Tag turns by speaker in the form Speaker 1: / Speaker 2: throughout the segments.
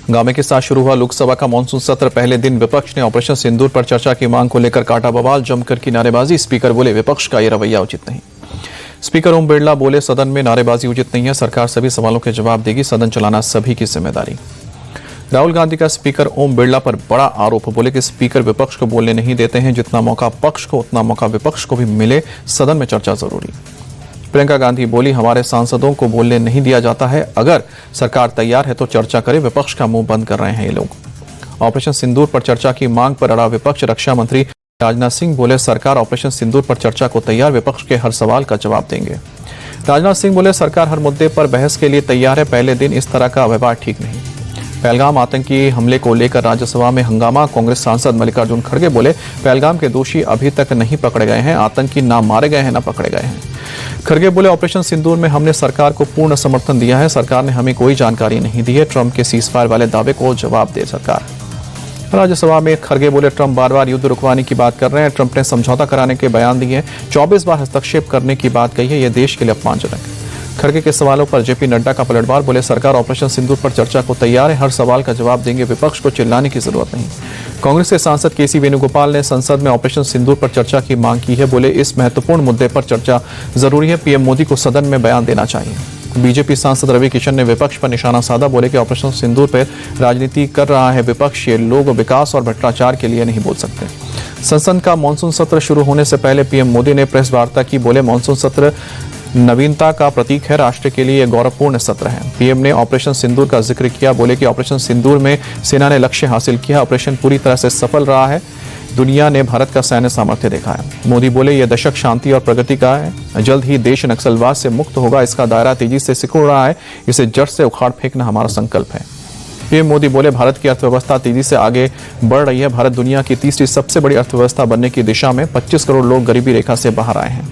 Speaker 1: हंगामे के साथ शुरू हुआ लोकसभा का मानसून सत्र। पहले दिन विपक्ष ने ऑपरेशन सिंदूर पर चर्चा की मांग को लेकर काटा बवाल, जमकर की नारेबाजी। स्पीकर बोले विपक्ष का यह रवैया उचित नहीं। स्पीकर ओम बिरला बोले सदन में नारेबाजी उचित नहीं है, सरकार सभी सवालों के जवाब देगी, सदन चलाना सभी की जिम्मेदारी। राहुल गांधी का स्पीकर ओम बिरला पर बड़ा आरोप, बोले कि स्पीकर विपक्ष को बोलने नहीं देते हैं, जितना मौका पक्ष को उतना मौका विपक्ष को भी मिले, सदन में चर्चा जरूरी। प्रियंका गांधी बोली हमारे सांसदों को बोलने नहीं दिया जाता है, अगर सरकार तैयार है तो चर्चा करे, विपक्ष का मुंह बंद कर रहे हैं ये लोग। ऑपरेशन सिंदूर पर चर्चा की मांग पर अड़ा विपक्ष। रक्षा मंत्री राजनाथ सिंह बोले सरकार ऑपरेशन सिंदूर पर चर्चा को तैयार, विपक्ष के हर सवाल का जवाब देंगे। राजनाथ सिंह बोले सरकार हर मुद्दे पर बहस के लिए तैयार है, पहले दिन इस तरह का व्यवहार ठीक नहीं। पहलगाम आतंकी हमले को लेकर राज्यसभा में हंगामा। कांग्रेस सांसद मल्लिकार्जुन खड़गे बोले पहलगाम के दोषी अभी तक नहीं पकड़े गए हैं, आतंकी ना मारे गए हैं ना पकड़े गए हैं। खड़गे बोले ऑपरेशन सिंदूर में हमने सरकार को पूर्ण समर्थन दिया है, सरकार ने हमें कोई जानकारी नहीं दी है, ट्रंप के सीजफायर वाले दावे को जवाब दे सरकार। राज्यसभा में खड़गे बोले ट्रंप बार बार युद्ध रुकवाने की बात कर रहे हैं, ट्रंप ने समझौता कराने के बयान दिए, 24 बार हस्तक्षेप करने की बात कही है, यह देश के लिए अपमानजनक है। खड़गे के सवालों पर जेपी नड्डा का पलटवार, बोले सरकार ऑपरेशन सिंदूर पर चर्चा को तैयार है, हर सवाल का जवाब देंगे, विपक्ष को चिल्लाने की जरूरत नहीं। कांग्रेस के सांसद केसी वेणुगोपाल ने संसद में ऑपरेशन सिंदूर पर चर्चा की मांग की है, बोले इस महत्वपूर्ण मुद्दे पर चर्चा जरूरी है, पीएम मोदी को सदन में बयान देना चाहिए। बीजेपी सांसद रवि किशन ने विपक्ष पर निशाना साधा, बोले कि ऑपरेशन सिंदूर पर राजनीति कर रहा है विपक्ष, ये लोग विकास और भ्रष्टाचार के लिए नहीं बोल सकते। संसद का मानसून सत्र शुरू होने से पहले पीएम मोदी ने प्रेस वार्ता की, बोले मानसून सत्र नवीनता का प्रतीक है, राष्ट्र के लिए यह गौरवपूर्ण सत्र है। पीएम ने ऑपरेशन सिंदूर का जिक्र किया, बोले कि ऑपरेशन सिंदूर में सेना ने लक्ष्य हासिल किया, ऑपरेशन पूरी तरह से सफल रहा है, दुनिया ने भारत का सैन्य सामर्थ्य देखा है। मोदी बोले यह दशक शांति और प्रगति का है, जल्द ही देश नक्सलवाद से मुक्त होगा, इसका दायरा तेजी से सिकुड़ रहा है, इसे जड़ से उखाड़ फेंकना हमारा संकल्प है। पीएम मोदी बोले भारत की अर्थव्यवस्था तेजी से आगे बढ़ रही है, भारत दुनिया की तीसरी सबसे बड़ी अर्थव्यवस्था बनने की दिशा में, 25 करोड़ लोग गरीबी रेखा से बाहर आए हैं।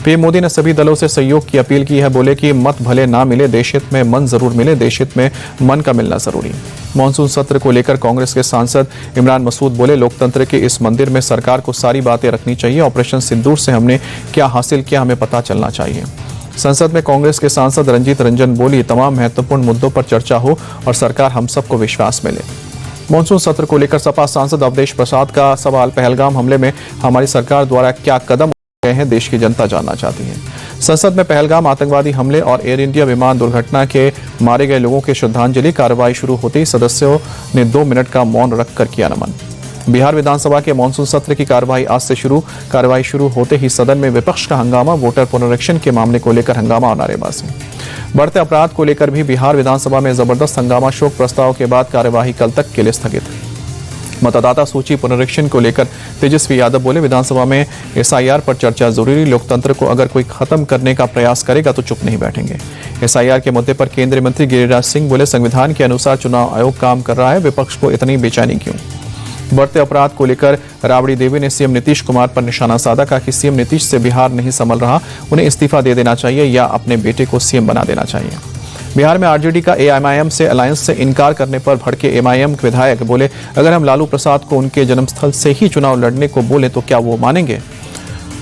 Speaker 1: पीएम मोदी ने सभी दलों से सहयोग की अपील की है, बोले कि मत भले ना मिले, देश हित में मन जरूर मिले, देश हित में मन का मिलना जरूरी। मानसून सत्र को लेकर कांग्रेस के सांसद इमरान मसूद बोले लोकतंत्र के इस मंदिर में सरकार को सारी बातें रखनी चाहिए, ऑपरेशन सिंदूर से हमने क्या हासिल किया हमें पता चलना चाहिए। संसद में कांग्रेस के सांसद रंजीत रंजन बोली तमाम महत्वपूर्ण मुद्दों पर चर्चा हो और सरकार हम सबको विश्वास मिले। मानसून सत्र को लेकर सपा सांसद अवधेश प्रसाद का सवाल, पहलगाम हमले में हमारी सरकार द्वारा क्या कदम गए हैं, देश की जनता जानना चाहती है। संसद में पहलगाम आतंकवादी हमले और एयर इंडिया विमान दुर्घटना के मारे गए लोगों की श्रद्धांजलि। कार्रवाई शुरू होते ही सदस्यों ने 2 मिनट का मौन रखकर किया नमन। बिहार विधानसभा के मानसून सत्र की कार्रवाई आज से शुरू। कार्रवाई शुरू होते ही सदन में विपक्ष का हंगामा, वोटर पुनरीक्षण के मामले को लेकर हंगामा और नारेबाजी। बढ़ते अपराध को लेकर भी बिहार विधानसभा में जबरदस्त हंगामा, शोक प्रस्ताव के बाद कार्यवाही कल तक के लिए स्थगित। मतदाता सूची पुनरीक्षण को लेकर तेजस्वी यादव बोले विधानसभा में एसआईआर पर चर्चा जरूरी, लोकतंत्र को अगर कोई खत्म करने का प्रयास करेगा तो चुप नहीं बैठेंगे। एसआईआर के मुद्दे पर केंद्रीय मंत्री गिरिराज सिंह बोले संविधान के अनुसार चुनाव आयोग काम कर रहा है, विपक्ष को इतनी बेचैनी क्यों। बढ़ते अपराध को लेकर राबड़ी देवी ने सीएम नीतीश कुमार पर निशाना साधा, कहा कि सीएम नीतीश से बिहार नहीं संभल रहा, उन्हें इस्तीफा दे देना चाहिए या अपने बेटे को सीएम बना देना चाहिए। बिहार में आरजेडी का एमआईएम से अलायंस से इनकार करने पर भड़के एमआईएम के विधायक बोले अगर हम लालू प्रसाद को उनके जन्मस्थल से ही चुनाव लड़ने को बोले तो क्या वो मानेंगे।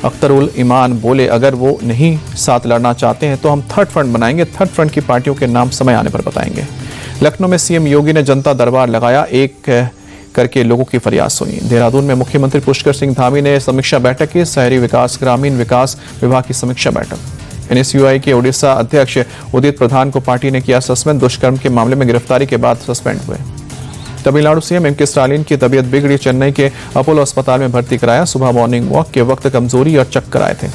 Speaker 1: अख्तरुल ईमान बोले अगर वो नहीं साथ लड़ना चाहते हैं तो हम थर्ड फ्रंट बनाएंगे, थर्ड फ्रंट की पार्टियों के नाम समय आने पर बताएंगे। लखनऊ में सीएम योगी ने जनता दरबार लगाया, एक करके लोगों की फरियाद सुनी। देहरादून में मुख्यमंत्री पुष्कर सिंह धामी ने समीक्षा बैठक की, शहरी विकास ग्रामीण विकास विभाग की समीक्षा बैठक। एनएसयूआई के ओडिशा अध्यक्ष उदित प्रधान को पार्टी ने किया सस्पेंड, दुष्कर्म के मामले में गिरफ्तारी के बाद सस्पेंड हुए। तमिलनाडु सीएम एम के स्टालिन की तबीयत बिगड़ी, चेन्नई के अपोलो अस्पताल में भर्ती कराया, सुबह मॉर्निंग वॉक के वक्त कमजोरी और चक्कर आए थे।